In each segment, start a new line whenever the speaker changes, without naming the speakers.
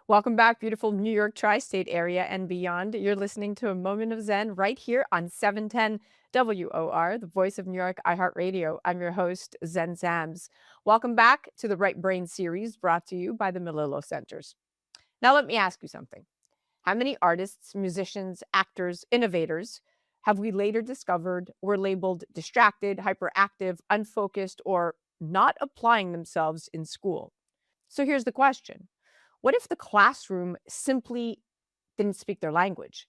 Welcome back, beautiful New York tri-state area and beyond. You're listening to A Moment of Zen right here on 710 WOR, the voice of New York, iHeartRadio. I'm your host, Zen Zams. Welcome back to the Right Brain series brought to you by the Melillo Centers. Now, let me ask you something. How many artists, musicians, actors, innovators have we later discovered were labeled distracted, hyperactive, unfocused, or not applying themselves in school? So here's the question. What if the classroom simply didn't speak their language?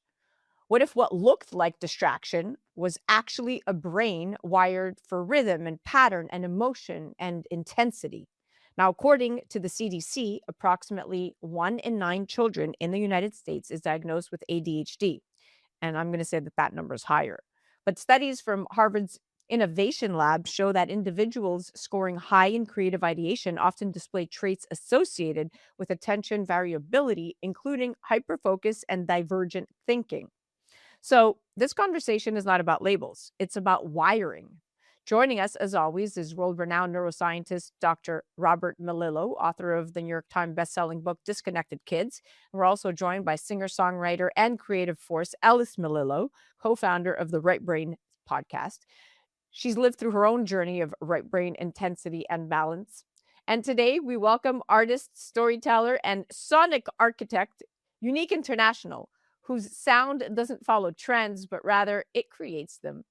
What if what looked like distraction was actually a brain wired for rhythm and pattern and emotion and intensity? Now, according to the CDC, approximately 1 in 9 children in the United States is diagnosed with ADHD. And I'm going to say that that number is higher. But studies from Harvard's Innovation Lab show that individuals scoring high in creative ideation often display traits associated with attention variability, including hyperfocus and divergent thinking. So, this conversation is not about labels, it's about wiring. Joining us, as always, is world renowned neuroscientist Dr. Robert Melillo, author of the New York Times bestselling book Disconnected Kids. We're also joined by singer songwriter and creative force Alice Melillo, co founder of the Right Brain podcast. She's lived through her own journey of right brain intensity and balance. And today we welcome artist, storyteller, and sonic architect, Unique International, whose sound doesn't follow trends, but rather it creates them.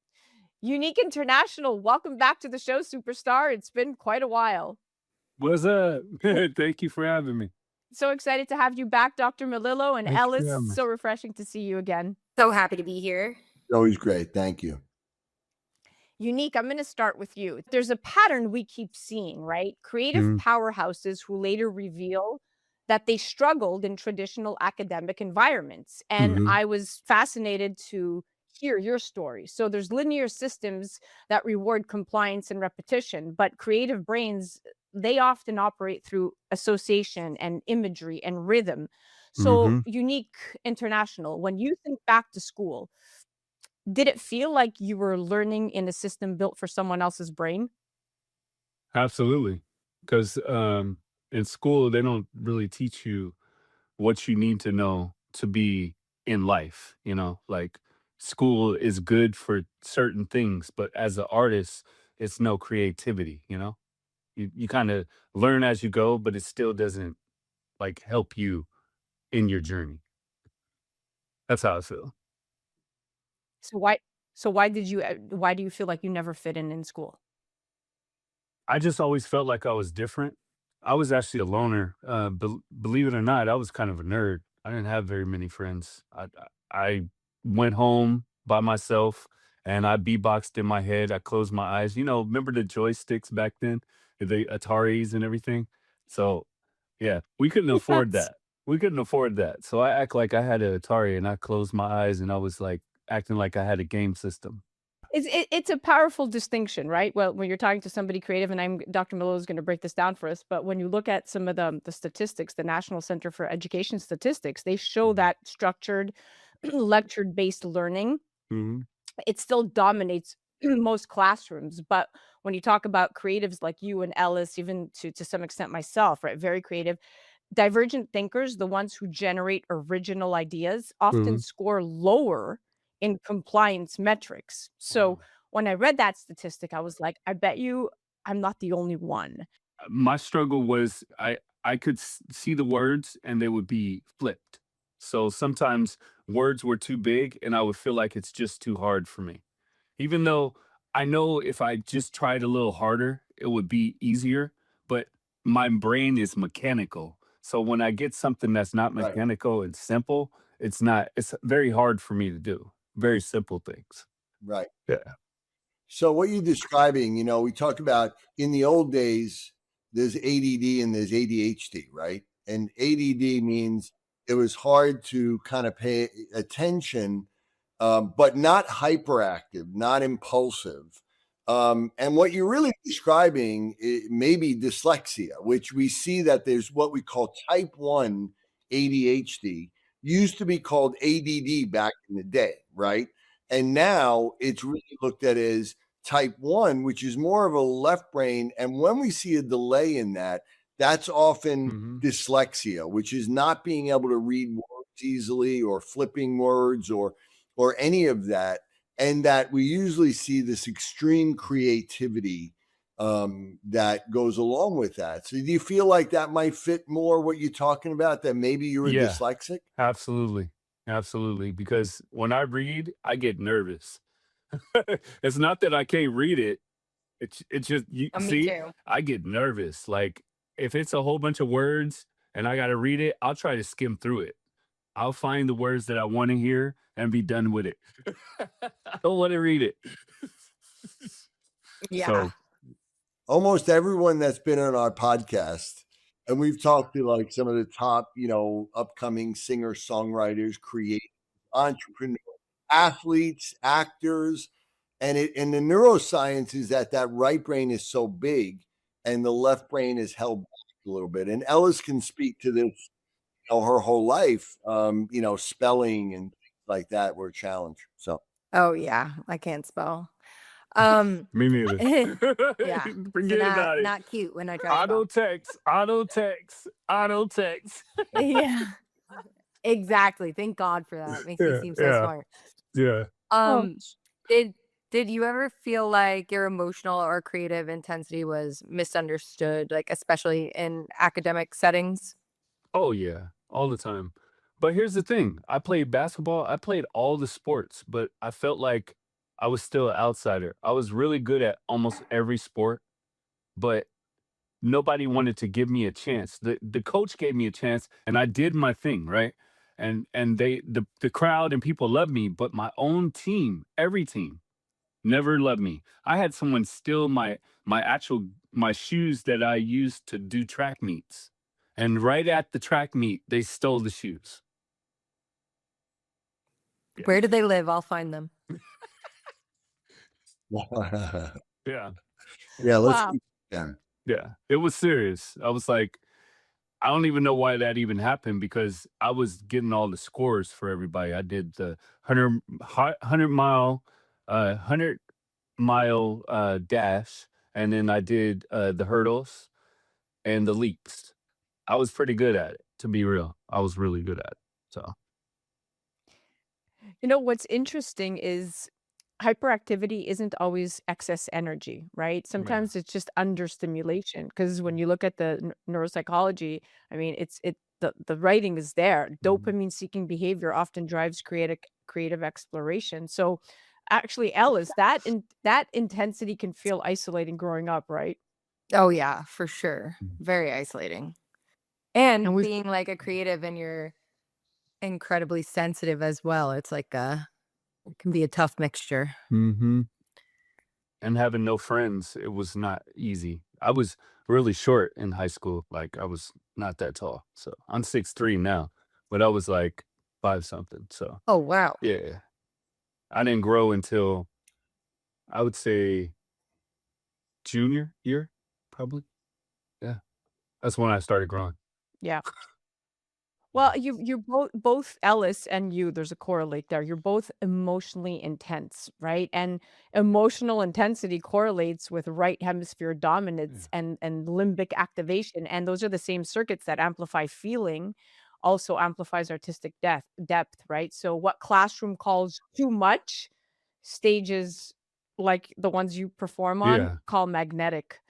Unique International, welcome back to the show, superstar. It's been quite a while.
What's up? Thank you for having me.
So excited to have you back, Dr. Melillo and
Thank you
Ellis.
for having me.
So refreshing to see you again.
So happy to be here.
Always great. Thank you.
Unique, I'm going to start with you. There's a pattern we keep seeing, right? Creative
Mhm,
powerhouses who later reveal that they struggled in traditional academic environments. And
mhm,
I was fascinated to hear your story. So there's linear systems that reward compliance and repetition, but creative brains, they often operate through association and imagery and rhythm. So,
mhm.
Unique International, when you think back to school, did it feel like you were learning in a system built for someone else's brain?
Absolutely. 'Cause, in school, they don't really teach you what you need to know to be in life, Like, school is good for certain things, but as an artist, it's no creativity, you know? You kinda learn as you go, but it still doesn't, like, help you in your journey. That's how I feel.
So why do you feel like you never fit in school?
I just always felt like I was different. I was actually a loner. Believe it or not, I was kind of a nerd. I didn't have very many friends. I went home by myself and I beatboxed in my head. I closed my eyes. Remember the joysticks back then, the Ataris and everything. So yeah, we couldn't afford
Yes.
that. We couldn't afford that. So I act like I had an Atari and I closed my eyes and I was like acting like I had a game system.
It's a powerful distinction, right? Well, when you're talking to somebody creative, and Dr. Miller is gonna break this down for us, but when you look at some of the statistics, the National Center for Education Statistics, they show
Mhm.
that structured, lecture-based learning,
Mhm.
it still dominates most classrooms. But when you talk about creatives like you and Ellis, even to some extent myself, right? Very creative, divergent thinkers, the ones who generate original ideas, often
Mhm.
score lower in compliance metrics. So
Wow.
when I read that statistic, I was like, I bet you I'm not the only one.
My struggle was I could see the words and they would be flipped. So sometimes words were too big and I would feel like it's just too hard for me. Even though I know if I just tried a little harder, it would be easier, but my brain is mechanical. So when I get something that's not
Right.
mechanical and simple, it's very hard for me to do. Very simple things.
Right.
Yeah.
So what you're describing, we talked about in the old days, there's ADD and there's ADHD, right? And ADD means it was hard to kind of pay attention, but not hyperactive, not impulsive. And what you're really describing may be dyslexia, which we see that there's what we call type 1 ADHD, used to be called ADD back in the day, right? And now it's really looked at as type 1, which is more of a left brain. And when we see a delay in that, that's often
Hmm.
dyslexia, which is not being able to read words easily or flipping words or any of that. And that we usually see this extreme creativity that goes along with that. So do you feel like that might fit more what you're talking about, that maybe you're a
Yeah,
dyslexic?
absolutely. Absolutely. Because when I read, I get nervous. It's not that I can't read it. It's just you
Me
see,
too.
I get nervous. Like if it's a whole bunch of words and I gotta read it, I'll try to skim through it. I'll find the words that I want to hear and be done with it. I don't want to read it.
Yeah.
So
Almost everyone that's been on our podcast, and we've talked to like some of the top, upcoming singer songwriters, creators, entrepreneurs, athletes, actors, and the neuroscience is that right brain is so big and the left brain is held back a little bit. And Ellis can speak to this, her whole life. Spelling and things like that were a challenge. So
Oh, yeah, I can't spell. Um,
me neither.
yeah, so
Forget
not
about it.
not cute when I try to
Auto
spell.
text, auto text, auto text.
Yeah, exactly, thank God for that, makes me
Yeah,
seem so
yeah,
smart.
yeah. Oh,
Um, did did you ever feel like your emotional or creative intensity was misunderstood, like, especially in academic settings?
oh yeah, all the time. But here's the thing: I played basketball. I played all the sports, but I felt like I was still an outsider. I was really good at almost every sport, but nobody wanted to give me a chance. The coach gave me a chance and I did my thing, right? And the crowd and people loved me, but my own team, every team never loved me. I had someone steal my shoes that I used to do track meets. And right at the track meet, they stole the shoes. Yeah.
Where do they live? I'll find them.
Yeah.
yeah, let's
Wow.
keep yeah.
Yeah. It was serious. I was like, I don't even know why that even happened because I was getting all the scores for everybody. I did the 100 mile dash, and then I did the hurdles and the leaps. I was pretty good at it, to be real. I was really good at it. So
What's interesting is hyperactivity isn't always excess energy, right?
yeah.
Sometimes it's just understimulation. Because when you look at the neuropsychology, I mean, the writing is there.
Mhm.
Dopamine-seeking behavior often drives creative exploration. So, actually, Ellis, that intensity can feel isolating growing up, right? Oh, yeah, for sure.
Mhm.
Very isolating.
And
And
we've
being like a creative and you're incredibly sensitive as well. It's like it can be a tough mixture.
Mhm. And having no friends, it was not easy. I was really short in high school. Like I was not that tall. So I'm 6'3" now, but I was like five something. So
Oh, wow.
yeah, I didn't grow until I would say junior year, probably. Yeah, that's when I started growing.
Yeah. Well, you both Ellis and you, there's a correlate there. You're both emotionally intense, right? And emotional intensity correlates with right hemisphere
Yeah.
dominance and limbic activation, and those are the same circuits that amplify feeling, also amplifies artistic depth, right? So what classroom calls too much, stages like the ones you perform on
Yeah.
call magnetic.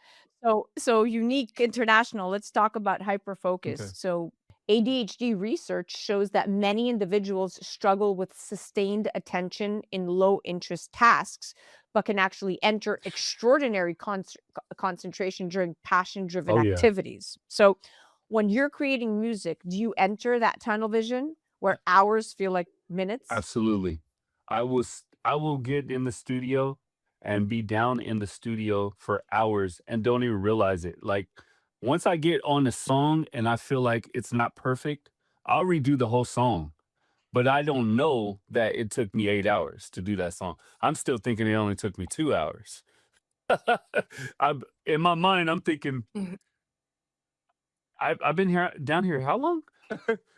So Unique International, let's talk about hyperfocus.
Okay.
So ADHD research shows that many individuals struggle with sustained attention in low interest tasks, but can actually enter extraordinary concentration during passion driven
Oh yeah.
activities. So, when you're creating music, do you enter that tunnel vision where hours feel like minutes?
Absolutely. I will get in the studio and be down in the studio for hours and don't even realize it. Like once I get on the song and I feel like it's not perfect, I'll redo the whole song. But I don't know that it took me 8 hours to do that song. I'm still thinking it only took me 2 hours. In my mind, I'm thinking
Mhm.
I've been here down here how long?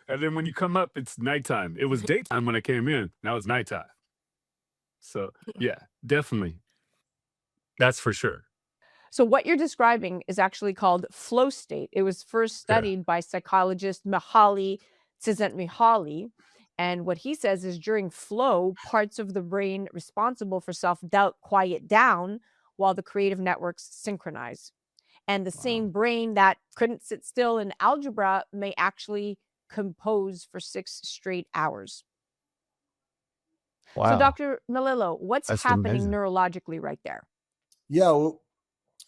And then when you come up, it's nighttime. It was daytime when I came in. Now it's nighttime. So yeah, definitely. That's for sure.
So what you're describing is actually called flow state. It was first
Yeah.
studied by psychologist Mihaly Csikszentmihalyi, and what he says is during flow, parts of the brain responsible for self-doubt quiet down while the creative networks synchronize. And the
Wow.
same brain that couldn't sit still in algebra may actually compose for 6 straight hours. So
Wow.
Dr. Melillo, what's
That's
happening
amazing.
neurologically right there?
Yeah, well,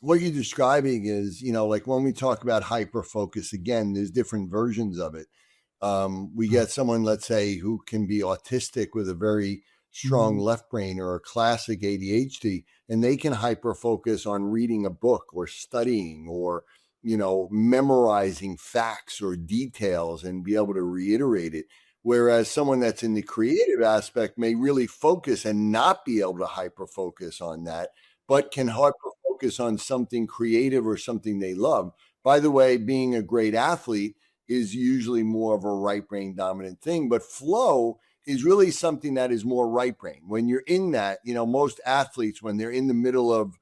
what you're describing is, like when we talk about hyper focus, again, there's different versions of it. We
Mm.
get someone, let's say, who can be autistic with a very strong
Mhm.
left brain or a classic ADHD, and they can hyper focus on reading a book or studying or, memorizing facts or details and be able to reiterate it. Whereas someone that's in the creative aspect may really focus and not be able to hyper focus on that, but can hyper focus on something creative or something they love. By the way, being a great athlete is usually more of a right brain dominant thing, but flow is really something that is more right brain. When you're in that, most athletes, when they're in the middle of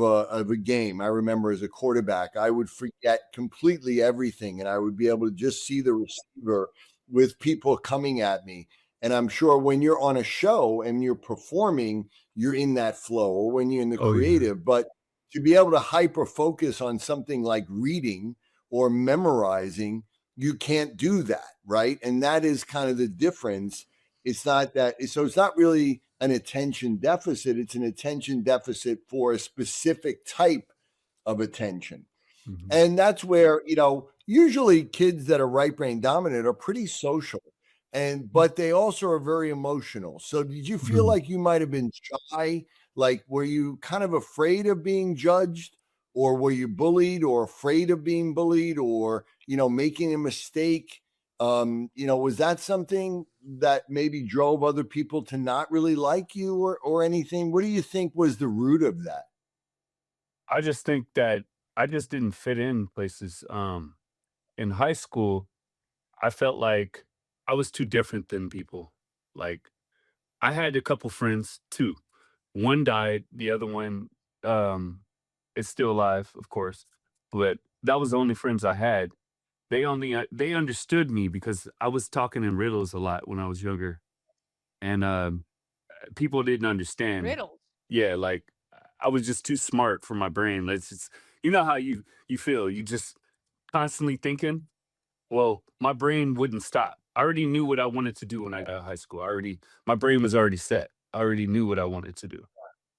a game, I remember as a quarterback, I would forget completely everything, and I would be able to just see the receiver with people coming at me. And I'm sure when you're on a show and you're performing, you're in that flow, or when you're in the
Oh, yeah.
creative. But to be able to hyper focus on something like reading or memorizing, you can't do that, right? And that is kind of the difference. It's not that, so it's not really an attention deficit, it's an attention deficit for a specific type of attention.
Mhm.
And that's where, usually kids that are right brain dominant are pretty social, but they also are very emotional. So did you feel
Mhm.
like you might have been shy? Like, were you kind of afraid of being judged, or were you bullied or afraid of being bullied, or, making a mistake? Was that something that maybe drove other people to not really like you, or anything? What do you think was the root of that?
I just think that I just didn't fit in places. In high school, I felt like I was too different than people. Like, I had a couple friends, 2. One died, the other one, um, is still alive, of course, but that was the only friends I had. They understood me because I was talking in riddles a lot when I was younger, and, people didn't understand.
Riddles.
Yeah, like, I was just too smart for my brain. Let's just how you feel, you just constantly thinking? Well, my brain wouldn't stop. I already knew what I wanted to do when I got out of high school. My brain was already set. I already knew what I wanted to do.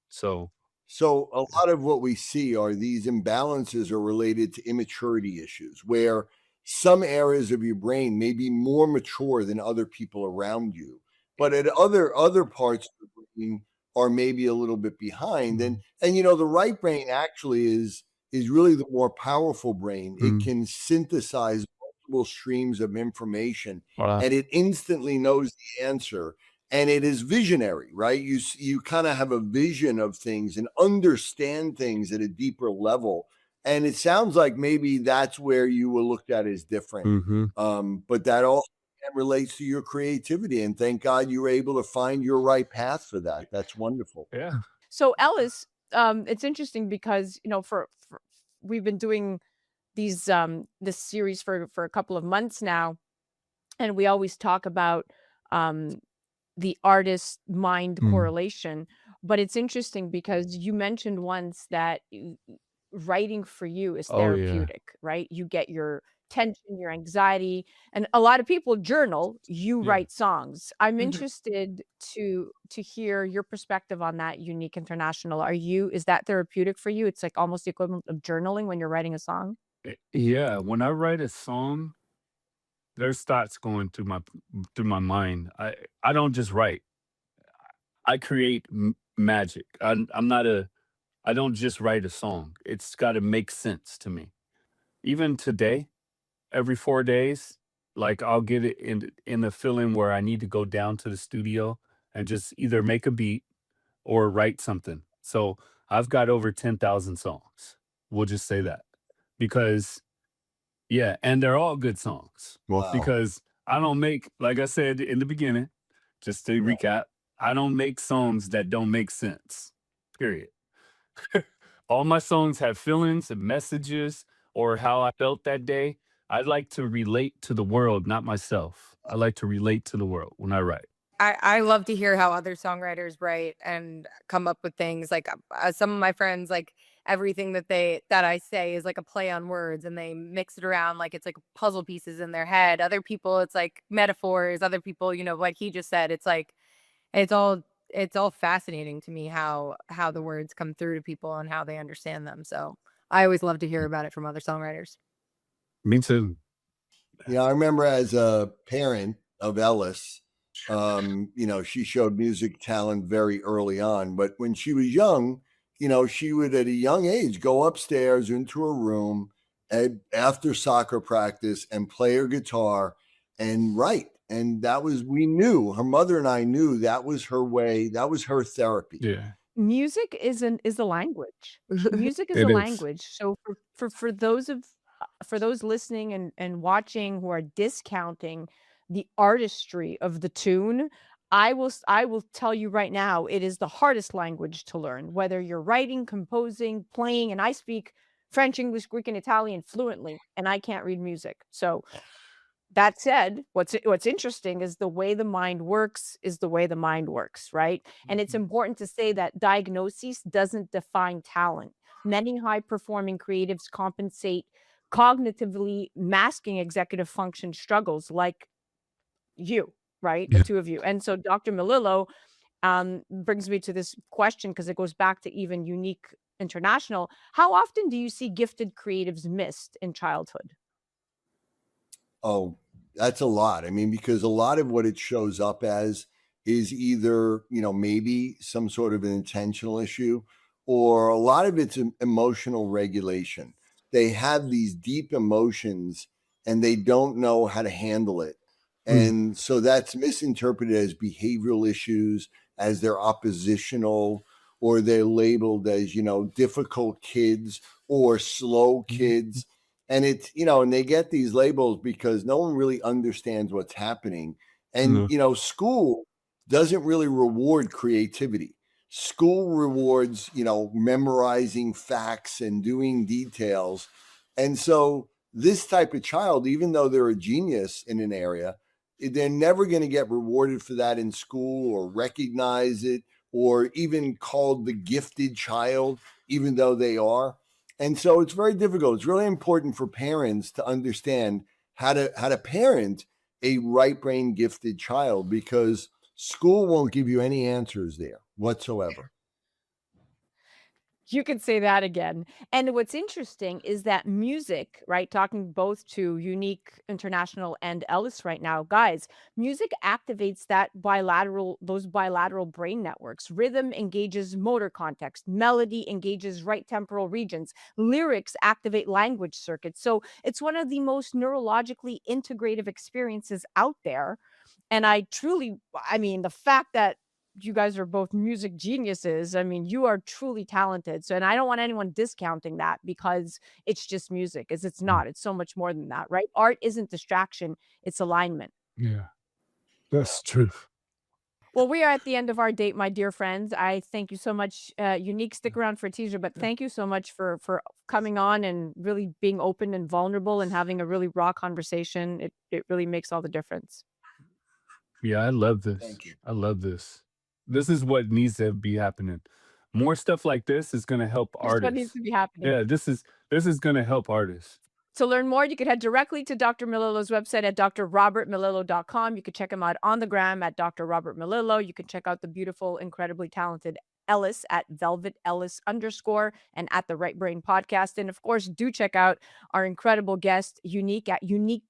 So,
So a lot of what we see are these imbalances are related to immaturity issues, where some areas of your brain may be more mature than other people around you, but at other parts of the brain are maybe a little bit behind. And
mhm,
the right brain actually is really the more powerful brain. It
mm,
can synthesize multiple streams of information,
wow,
and it instantly knows the answer, and it is visionary, right? You kind of have a vision of things and understand things at a deeper level. And it sounds like maybe that's where you were looked at as different.
mhm,
But that also relates to your creativity, and thank God you were able to find your right path for that. That's wonderful.
yeah,
So Ellis, it's interesting because, for we've been doing this series for a couple of months now, and we always talk about, um, the artist mind
mm,
correlation, but it's interesting because you mentioned once that writing for you is
oh, yeah,
therapeutic, right? You get your tension, your anxiety, and a lot of people journal, you
yeah.
write songs. I'm
Mhm.
interested to hear your perspective on that, Unique International. Is that therapeutic for you? It's like almost the equivalent of journaling when you're writing a song?
Yeah, when I write a song, there's thoughts going through my mind. I don't just write. I create magic. I don't just write a song. It's got to make sense to me. Even today, every 4 days, like, I'll get it in the feeling where I need to go down to the studio and just either make a beat or write something. So, I've got over 10,000 songs. We'll just say that. Because yeah, and they're all good songs.
Wow.
Because I don't make, like I said in the beginning, just to recap, I don't make songs that don't make sense. Period. All my songs have feelings and messages or how I felt that day. I like to relate to the world, not myself. I like to relate to the world when I write.
I love to hear how other songwriters write and come up with things like some of my friends like everything that I say is like a play on words and they mix it around like it's like puzzle pieces in their head. Other people it's like metaphors. Other people, like he just said, it's like it's all it's all fascinating to me how the words come through to people and how they understand them. So I always love to hear about it from other songwriters.
Me too.
Yeah, I remember as a parent of Ellis, she showed music talent very early on. But when she was young, she would at a young age go upstairs into her room after soccer practice and play her guitar and write. And we knew, her mother and I knew that was her way, that was her therapy.
Yeah,
Music is a language. Music is a
it is.
language. So for those listening and watching who are discounting the artistry of the tune, I will tell you right now, it is the hardest language to learn, whether you're writing, composing, playing, and I speak French, English, Greek, and Italian fluently, and I can't read music. So that said, what's interesting is the way the mind works is the way the mind works, right? And it's important to say that diagnosis doesn't define talent. Many high performing creatives compensate cognitively masking executive function struggles like you, right? The
Yeah.
two of you. And so Dr. Melillo brings me to this question because it goes back to even Unique International. How often do you see gifted creatives missed in childhood?
Oh, that's a lot. I mean, because a lot of what it shows up as is either, maybe some sort of an intentional issue, or a lot of it's emotional regulation. They have these deep emotions and they don't know how to handle it.
Mm.
And so that's misinterpreted as behavioral issues, as they're oppositional, or they're labeled as, difficult kids or slow kids. And it's, and they get these labels because no one really understands what's happening. And,
No.
School doesn't really reward creativity. School rewards, memorizing facts and doing details. And so this type of child, even though they're a genius in an area, they're never going to get rewarded for that in school or recognize it or even called the gifted child, even though they are. And so it's very difficult. It's really important for parents to understand how to parent a right brain gifted child, because school won't give you any answers there whatsoever.
You could say that again. And what's interesting is that music, right? Talking both to Unique International and Ellis right now, guys, music activates those bilateral brain networks. Rhythm engages motor context, melody engages right temporal regions, lyrics activate language circuits. So it's one of the most neurologically integrative experiences out there. And I mean, the fact that you guys are both music geniuses. I mean, you are truly talented. So, and I don't want anyone discounting that because it's just music, as it's
Mm.
not. It's so much more than that, right? Art isn't distraction, it's alignment.
Yeah, that's true.
Well, we are at the end of our date, my dear friends. I thank you so much. Unique, stick around for a teaser, but thank you so much for coming on and really being open and vulnerable and having a really raw conversation. It really makes all the difference.
Yeah, I love this.
Thank you.
I love this. This is what needs to be happening. More stuff like this is going to help
Just what needs
artists.
to be happening.
Yeah, this is going to help artists.
To learn more, you can head directly to Dr. Melillo's website at drrobertmelillo.com. You can check him out on the gram at Dr. Robert Melillo. You can check out the beautiful, incredibly talented Ellis at Velvet Ellis _ and at the Right Brain Podcast. And of course, do check out our incredible guest, Unique, at Unique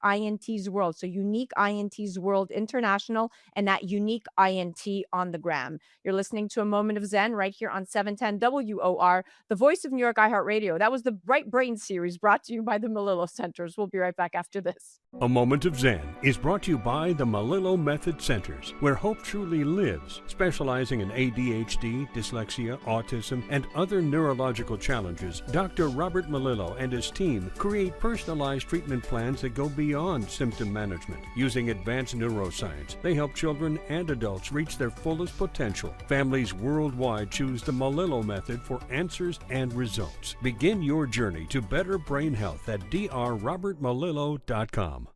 INT's World. So Unique INT's World International and at Unique INT on the gram. You're listening to A Moment of Zen right here on 710 WOR, the voice of New York iHeartRadio. That was the Right Brain series brought to you by the Melillo Centers. We'll be right back after this.
A Moment of Zen is brought to you by the Melillo Method Centers, where hope truly lives, specializing in ADHD, dyslexia, autism, and other neurological challenges. Dr. Robert Melillo and his team create personalized treatment treatment plans that go beyond symptom management. Using advanced neuroscience, they help children and adults reach their fullest potential. Families worldwide choose the Malillo method for answers and results. Begin your journey to better brain health at drrobertmalillo.com.